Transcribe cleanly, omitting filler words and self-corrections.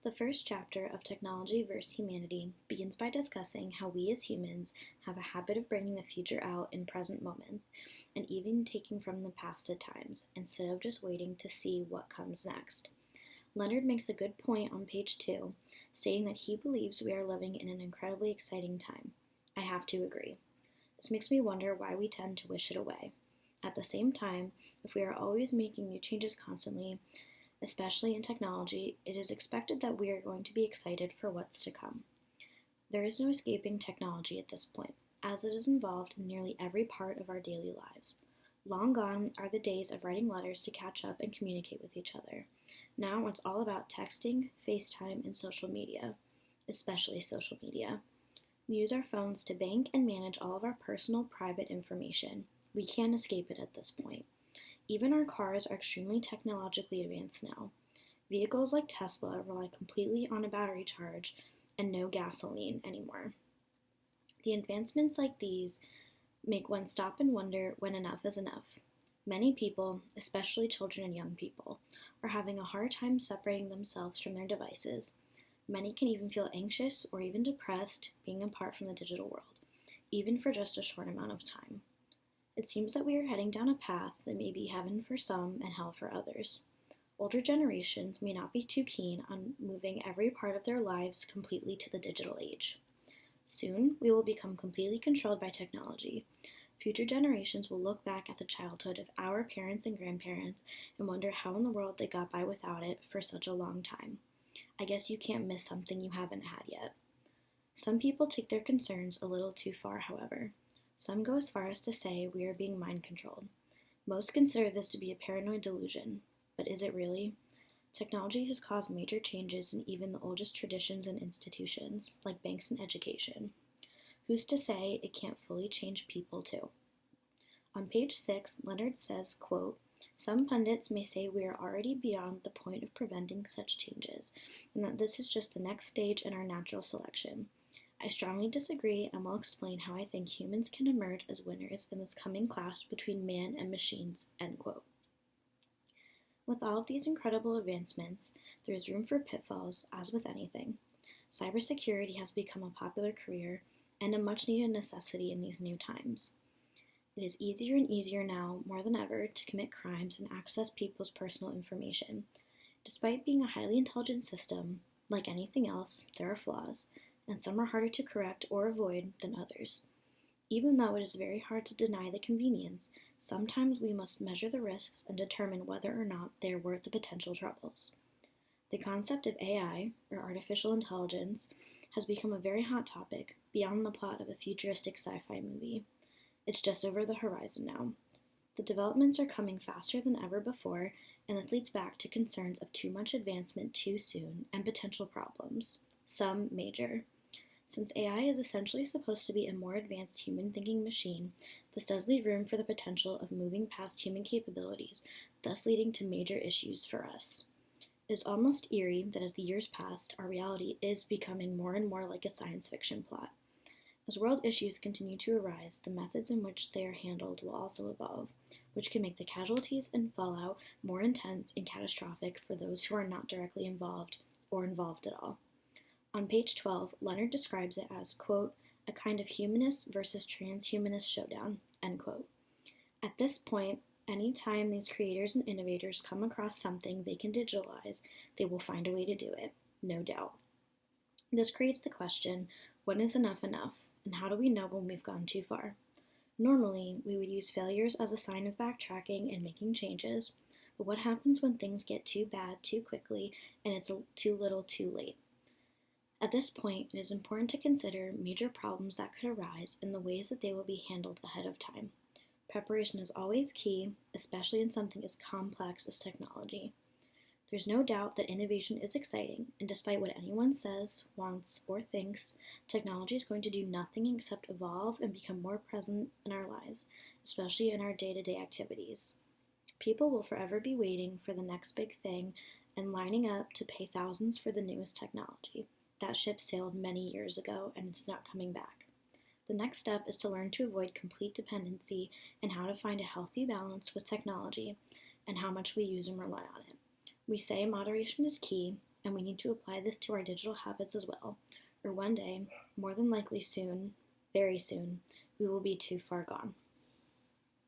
The first chapter of Technology vs. Humanity begins by discussing how we as humans have a habit of bringing the future out in present moments and even taking from the past at times, instead of just waiting to see what comes next. Leonard makes a good point on page 2, stating that he believes we are living in an incredibly exciting time. I have to agree. This makes me wonder why we tend to wish it away. At the same time, if we are always making new changes constantly, especially in technology, it is expected that we are going to be excited for what's to come. There is no escaping technology at this point, as it is involved in nearly every part of our daily lives. Long gone are the days of writing letters to catch up and communicate with each other. Now it's all about texting, FaceTime, and social media, especially social media. We use our phones to bank and manage all of our personal, private information. We can't escape it at this point. Even our cars are extremely technologically advanced now. Vehicles like Tesla rely completely on a battery charge and no gasoline anymore. The advancements like these make one stop and wonder when enough is enough. Many people, especially children and young people, are having a hard time separating themselves from their devices. Many can even feel anxious or even depressed being apart from the digital world, even for just a short amount of time. It seems that we are heading down a path that may be heaven for some and hell for others. Older generations may not be too keen on moving every part of their lives completely to the digital age. Soon, we will become completely controlled by technology. Future generations will look back at the childhood of our parents and grandparents and wonder how in the world they got by without it for such a long time. I guess you can't miss something you haven't had yet. Some people take their concerns a little too far, however. Some go as far as to say we are being mind controlled. Most consider this to be a paranoid delusion, but is it really? Technology has caused major changes in even the oldest traditions and institutions, like banks and education. Who's to say it can't fully change people too? On page 6, Leonard says, quote, "Some pundits may say we are already beyond the point of preventing such changes, and that this is just the next stage in our natural selection. I strongly disagree and will explain how I think humans can emerge as winners in this coming clash between man and machines." End quote. With all of these incredible advancements, there is room for pitfalls, as with anything. Cybersecurity has become a popular career and a much needed necessity in these new times. It is easier and easier now, more than ever, to commit crimes and access people's personal information. Despite being a highly intelligent system, like anything else, there are flaws, and some are harder to correct or avoid than others. Even though it is very hard to deny the convenience, sometimes we must measure the risks and determine whether or not they are worth the potential troubles. The concept of AI, or artificial intelligence, has become a very hot topic beyond the plot of a futuristic sci-fi movie. It's just over the horizon now. The developments are coming faster than ever before, and this leads back to concerns of too much advancement too soon and potential problems, some major. Since AI is essentially supposed to be a more advanced human-thinking machine, this does leave room for the potential of moving past human capabilities, thus leading to major issues for us. It is almost eerie that as the years pass, our reality is becoming more and more like a science fiction plot. As world issues continue to arise, the methods in which they are handled will also evolve, which can make the casualties and fallout more intense and catastrophic for those who are not directly involved or involved at all. On page 12, Leonard describes it as, quote, "a kind of humanist versus transhumanist showdown," end quote. At this point, any time these creators and innovators come across something they can digitalize, they will find a way to do it, no doubt. This creates the question, when is enough enough, and how do we know when we've gone too far? Normally, we would use failures as a sign of backtracking and making changes, but what happens when things get too bad too quickly and it's too little too late? At this point, it is important to consider major problems that could arise and the ways that they will be handled ahead of time. Preparation is always key, especially in something as complex as technology. There's no doubt that innovation is exciting, and despite what anyone says, wants, or thinks, technology is going to do nothing except evolve and become more present in our lives, especially in our day-to-day activities. People will forever be waiting for the next big thing and lining up to pay thousands for the newest technology. That ship sailed many years ago, and it's not coming back. The next step is to learn to avoid complete dependency and how to find a healthy balance with technology and how much we use and rely on it. We say moderation is key, and we need to apply this to our digital habits as well, or one day, more than likely soon, very soon, we will be too far gone.